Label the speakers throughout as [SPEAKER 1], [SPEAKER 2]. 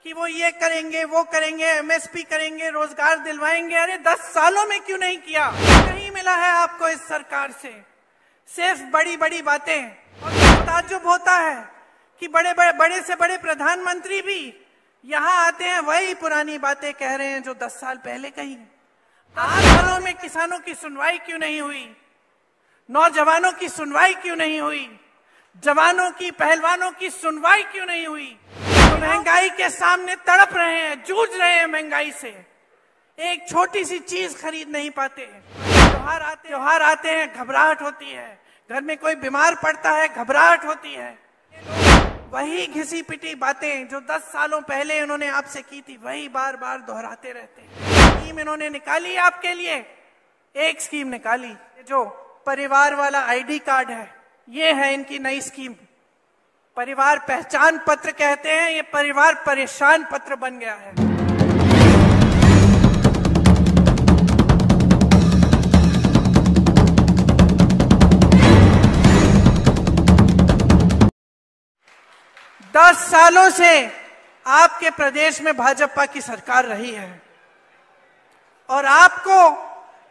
[SPEAKER 1] कि वो ये करेंगे, वो करेंगे, एमएसपी करेंगे, रोजगार दिलवाएंगे। अरे 10 सालों में क्यों नहीं किया? नहीं मिला है आपको इस सरकार से, सिर्फ बड़ी बड़ी बातें। और ताज्जुब होता है कि बड़े से बड़े प्रधानमंत्री भी यहाँ आते हैं, वही पुरानी बातें कह रहे हैं जो 10 साल पहले कही। 8 सालों में किसानों की सुनवाई क्यों नहीं हुई? नौजवानों की सुनवाई क्यों नहीं हुई? जवानों की, पहलवानों की सुनवाई क्यों नहीं हुई? तो महंगाई के सामने तड़प रहे हैं, जूझ रहे हैं महंगाई से, एक छोटी सी चीज खरीद नहीं पाते। त्योहार आते हैं, घबराहट होती है। घर में कोई बीमार पड़ता है, घबराहट होती है। वही घिसी पिटी बातें जो 10 सालों पहले इन्होंने आपसे की थी, वही बार बार दोहराते रहते हैं। स्कीम इन्होंने निकाली आपके लिए, एक स्कीम निकाली जो परिवार वाला आईडी कार्ड है, ये है इनकी नई स्कीम। परिवार पहचान पत्र कहते हैं, ये परिवार परेशान पत्र बन गया है। दस सालों से आपके प्रदेश में भाजपा की सरकार रही है और आपको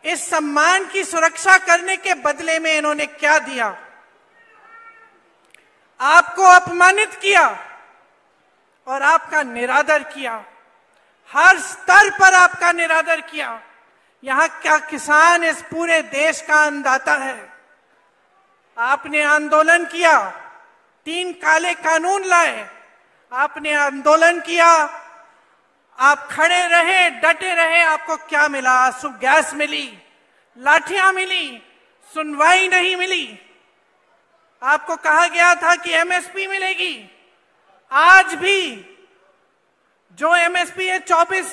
[SPEAKER 1] इस सम्मान की सुरक्षा करने के बदले में इन्होंने क्या दिया? आपको अपमानित किया और आपका निरादर किया, हर स्तर पर आपका निरादर किया। यहां क्या किसान इस पूरे देश का अन्नदाता है? आपने आंदोलन किया, 3 काले कानून लाए, आपने आंदोलन किया, आप खड़े रहे, डटे रहे। आपको क्या मिला? आंसू गैस मिली, लाठियां मिली, सुनवाई नहीं मिली। आपको कहा गया था कि एमएसपी मिलेगी। आज भी जो एमएसपी है 24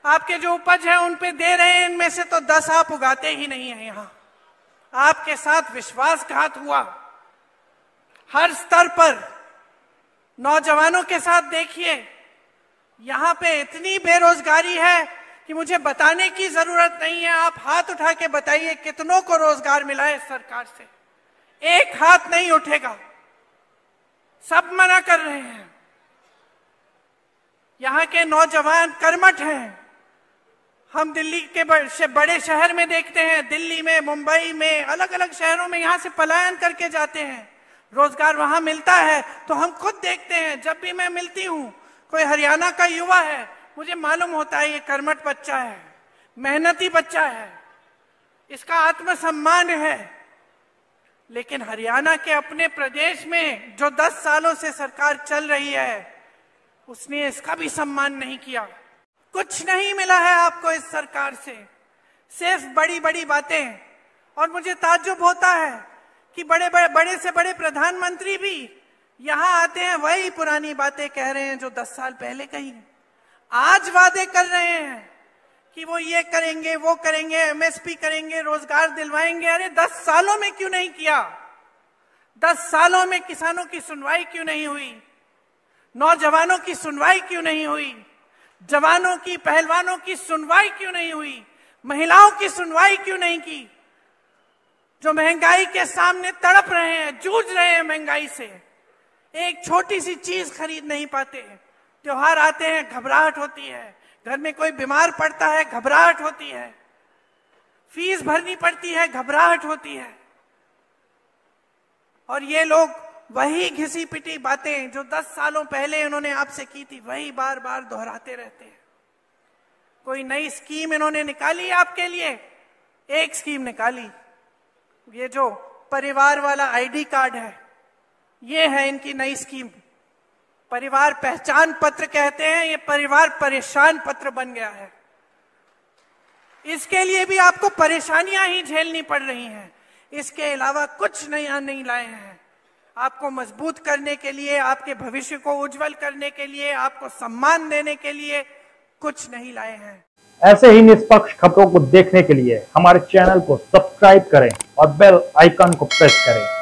[SPEAKER 1] आपके जो उपज है उन पे दे रहे हैं, इनमें से तो 10 आप उगाते ही नहीं है। यहां आपके साथ विश्वासघात हुआ हर स्तर पर। नौजवानों के साथ देखिए, यहां पे इतनी बेरोजगारी है कि मुझे बताने की जरूरत नहीं है। आप हाथ उठा के बताइए कितनों को रोजगार मिला है इस सरकार से? एक हाथ नहीं उठेगा, सब मना कर रहे हैं। यहां के नौजवान कर्मठ हैं। हम दिल्ली के बड़े शहर में देखते हैं, दिल्ली में, मुंबई में, अलग अलग शहरों में यहां से पलायन करके जाते हैं। रोजगार वहां मिलता है तो हम खुद देखते हैं। जब भी मैं मिलती हूं, कोई हरियाणा का युवा है, मुझे मालूम होता है ये कर्मठ बच्चा है, मेहनती बच्चा है, इसका आत्मसम्मान है। लेकिन हरियाणा के अपने प्रदेश में जो 10 सालों से सरकार चल रही है, उसने इसका भी सम्मान नहीं किया। कुछ नहीं मिला है आपको इस सरकार से, सिर्फ बड़ी बड़ी बातें। और मुझे ताज्जुब होता है कि बड़े से बड़े प्रधानमंत्री भी यहां आते हैं, वही पुरानी बातें कह रहे हैं जो 10 साल पहले कही। आज वादे कर रहे हैं कि वो ये करेंगे, वो करेंगे, एमएसपी करेंगे, रोजगार दिलवाएंगे। अरे 10 सालों में क्यों नहीं किया? 10 सालों में किसानों की सुनवाई क्यों नहीं हुई? नौजवानों की सुनवाई क्यों नहीं हुई? जवानों की, पहलवानों की सुनवाई क्यों नहीं हुई? महिलाओं की सुनवाई क्यों नहीं की? जो महंगाई के सामने तड़प रहे हैं, जूझ रहे हैं महंगाई से, एक छोटी सी चीज खरीद नहीं पाते। त्योहार आते हैं, घबराहट होती है। घर में कोई बीमार पड़ता है, घबराहट होती है। फीस भरनी पड़ती है, घबराहट होती है। और ये लोग वही घिसी पिटी बातें जो 10 सालों पहले इन्होंने आपसे की थी, वही बार बार दोहराते रहते हैं। कोई नई स्कीम इन्होंने निकाली आपके लिए, एक स्कीम निकाली, ये जो परिवार वाला आईडी कार्ड है, ये है इनकी नई स्कीम। परिवार पहचान पत्र कहते हैं, ये परिवार परेशान पत्र बन गया है। इसके लिए भी आपको परेशानियां ही झेलनी पड़ रही हैं। इसके अलावा कुछ नया नहीं लाए हैं। आपको मजबूत करने के लिए, आपके भविष्य को उज्जवल करने के लिए, आपको सम्मान देने के लिए कुछ नहीं लाए हैं।
[SPEAKER 2] ऐसे ही निष्पक्ष खबरों को देखने के लिए हमारे चैनल को सब्सक्राइब करें और बेल आइकन को प्रेस करें।